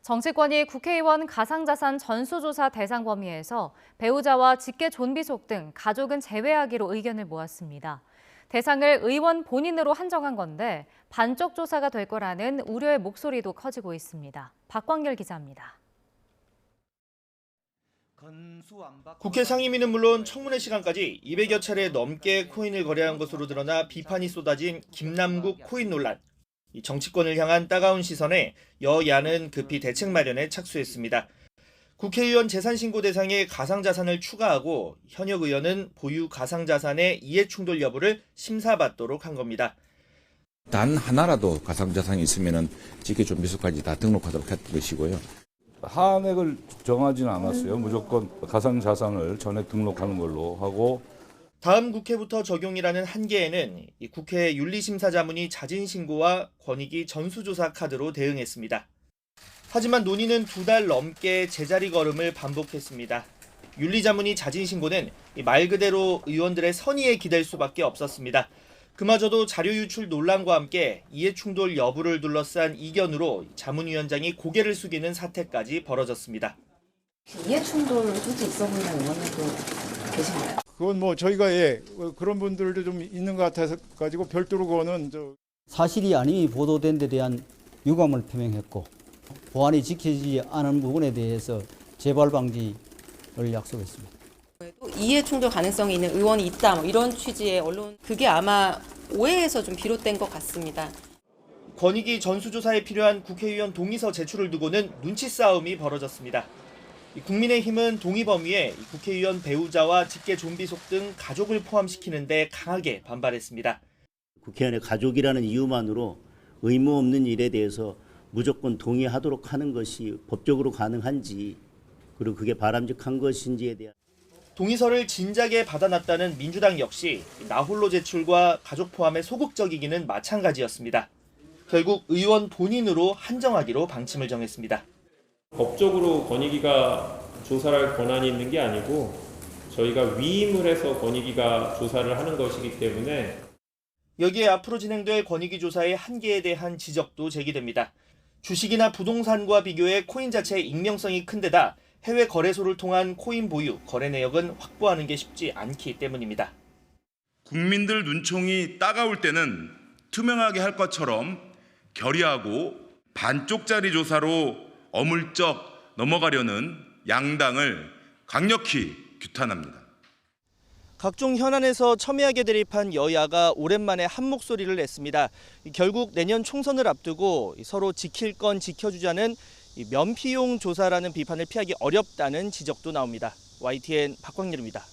정치권이 국회의원 가상자산 전수조사 대상 범위에서 배우자와 직계 존비속 등 가족은 제외하기로 의견을 모았습니다. 대상을 의원 본인으로 한정한 건데 반쪽 조사가 될 거라는 우려의 목소리도 커지고 있습니다. 박광열 기자입니다. 국회 상임위는 물론 청문회 시간까지 200여 차례 넘게 코인을 거래한 것으로 드러나 비판이 쏟아진 김남국 코인 논란. 이 정치권을 향한 따가운 시선에 여야는 급히 대책 마련에 착수했습니다. 국회의원 재산신고 대상에 가상자산을 추가하고 현역 의원은 보유 가상자산의 이해충돌 여부를 심사받도록 한 겁니다. 단 하나라도 가상자산이 있으면 직계존비속까지 다 등록하도록 했던 것이고요. 한액을 정하지는 않았어요. 무조건 가상자산을 전액 등록하는 걸로 하고 다음 국회부터 적용이라는 한계에는 이 국회 윤리심사자문이 자진신고와 권익위 전수조사 카드로 대응했습니다. 하지만 논의는 2달 넘게 제자리 걸음을 반복했습니다. 윤리자문이 자진신고는 말 그대로 의원들의 선의에 기댈 수밖에 없었습니다. 그마저도 자료 유출 논란과 함께 이해충돌 여부를 둘러싼 이견으로 자문위원장이 고개를 숙이는 사태까지 벌어졌습니다. 이해충돌 소지 있어 보이는 의원님도 계신가요? 그건 뭐 저희가 그런 분들도 좀 있는 것 같아서 가지고 별도로 그거는 사실이 아님이 보도된 데 대한 유감을 표명했고 보안이 지켜지지 않은 부분에 대해서 재발 방지를 약속했습니다. 이해충돌 가능성이 있는 의원이 있다 이런 취지의 언론 그게 아마 오해에서 좀 비롯된 것 같습니다. 권익위 전수조사에 필요한 국회의원 동의서 제출을 두고는 눈치 싸움이 벌어졌습니다. 국민의힘은 동의 범위에 국회의원 배우자와 직계 존비속 등 가족을 포함시키는 데 강하게 반발했습니다. 국회의원의 가족이라는 이유만으로 의무 없는 일에 대해서 무조건 동의하도록 하는 것이 법적으로 가능한지 그리고 그게 바람직한 것인지에 대한 동의서를 진작에 받아놨다는 민주당 역시 나홀로 제출과 가족 포함의 소극적이기는 마찬가지였습니다. 결국 의원 본인으로 한정하기로 방침을 정했습니다. 법적으로 권익위가 조사를 할 권한이 있는 게 아니고 저희가 위임을 해서 권익위가 조사를 하는 것이기 때문에 여기에 앞으로 진행될 권익위 조사의 한계에 대한 지적도 제기됩니다. 주식이나 부동산과 비교해 코인 자체의 익명성이 큰 데다 해외 거래소를 통한 코인 보유, 거래 내역은 확보하는 게 쉽지 않기 때문입니다. 국민들 눈총이 따가울 때는 투명하게 할 것처럼 결의하고 반쪽짜리 조사로 어물쩍 넘어가려는 양당을 강력히 규탄합니다. 각종 현안에서 첨예하게 대립한 여야가 오랜만에 한 목소리를 냈습니다. 결국 내년 총선을 앞두고 서로 지킬 건 지켜주자는 면피용 조사라는 비판을 피하기 어렵다는 지적도 나옵니다. YTN 박광렬입니다.